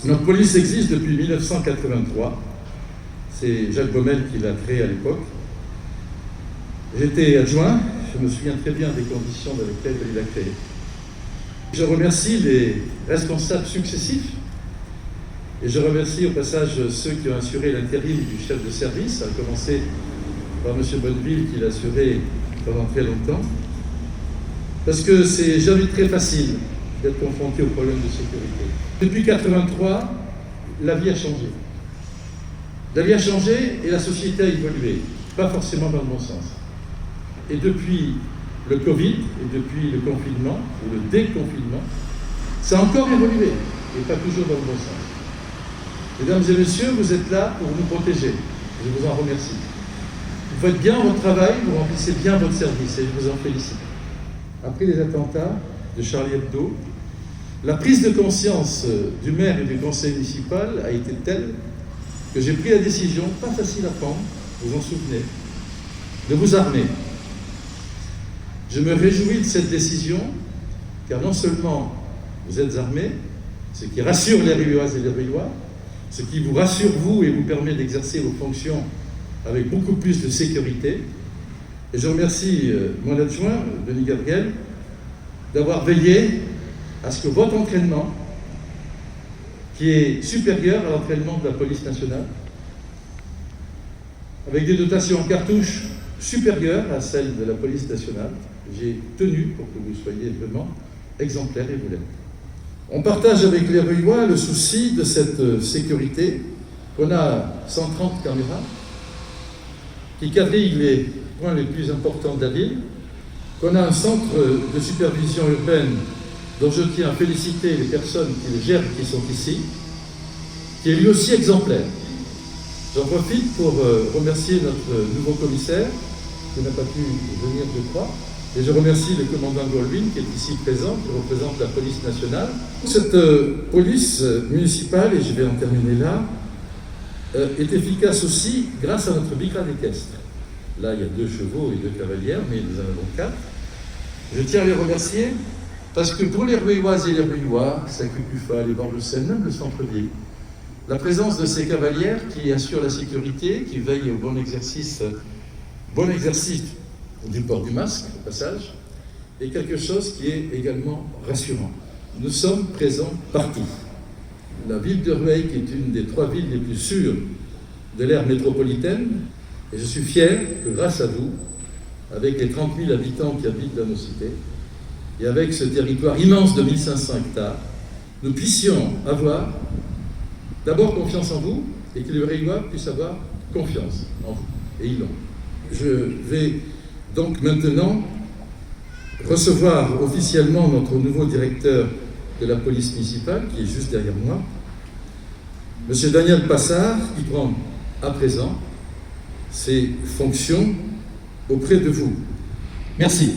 Notre police existe depuis 1983. C'est Jacques Baumel qui l'a créée à l'époque. J'étais adjoint, je me souviens très bien des conditions dans lesquelles il l'a créée. Je remercie les responsables successifs et je remercie au passage ceux qui ont assuré l'intérim du chef de service, à commencer par M. Bonneville qui l'a assuré pendant très longtemps, parce que c'est jamais très facile d'être confronté aux problèmes de sécurité. Depuis 1983, la vie a changé. La vie a changé et la société a évolué, pas forcément dans le bon sens. Et depuis le Covid et depuis le confinement, ou le déconfinement, ça a encore évolué, et pas toujours dans le bon sens. Mesdames et messieurs, vous êtes là pour nous protéger. Je vous en remercie. Vous faites bien votre travail, vous remplissez bien votre service, et je vous en félicite. Après les attentats de Charlie Hebdo, la prise de conscience du maire et du conseil municipal a été telle que j'ai pris la décision, pas facile à prendre, vous en souvenez, de vous armer. Je me réjouis de cette décision, car non seulement vous êtes armés, ce qui rassure les Rieuloises et les Rieulois, ce qui vous rassure vous et vous permet d'exercer vos fonctions avec beaucoup plus de sécurité. Et je remercie mon adjoint, Denis Gabriel, d'avoir veillé à ce que votre entraînement, qui est supérieur à l'entraînement de la police nationale, avec des dotations en cartouches supérieures à celles de la police nationale, j'ai tenu pour que vous soyez vraiment exemplaires et vous l'êtes. On partage avec les Rieulois le souci de cette sécurité, qu'on a 130 caméras qui quadrillent les points les plus importants de la ville, qu'on a un centre de supervision urbaine dont je tiens à féliciter les personnes qui le gèrent, qui sont ici, qui est lui aussi exemplaire. J'en profite pour remercier notre nouveau commissaire, qui n'a pas pu venir, je crois, et je remercie le commandant Goldwyn, qui est ici présent, qui représente la police nationale. Cette police municipale, et je vais en terminer là, est efficace aussi grâce à notre brigade équestre. Là, il y a 2 chevaux et 2 cavalières, mais nous en avons 4. Je tiens à les remercier, parce que pour les Rieuloises et les Rieulois, Saint-Cucufa, les bords de Seine, même le centre-ville, la présence de ces cavalières qui assurent la sécurité, qui veillent au bon exercice du port du masque, au passage, est quelque chose qui est également rassurant. Nous sommes présents partout. La ville de Rueil est une des 3 villes les plus sûres de l'aire métropolitaine, et je suis fier que grâce à vous, avec les 30 000 habitants qui habitent dans nos cités, et avec ce territoire immense de 1500 hectares, nous puissions avoir d'abord confiance en vous, et que les Rieulois puissent avoir confiance en vous. Et ils l'ont. Je vais donc maintenant recevoir officiellement notre nouveau directeur de la police municipale, qui est juste derrière moi, M. Daniel Passard, qui prend à présent ses fonctions auprès de vous. Merci.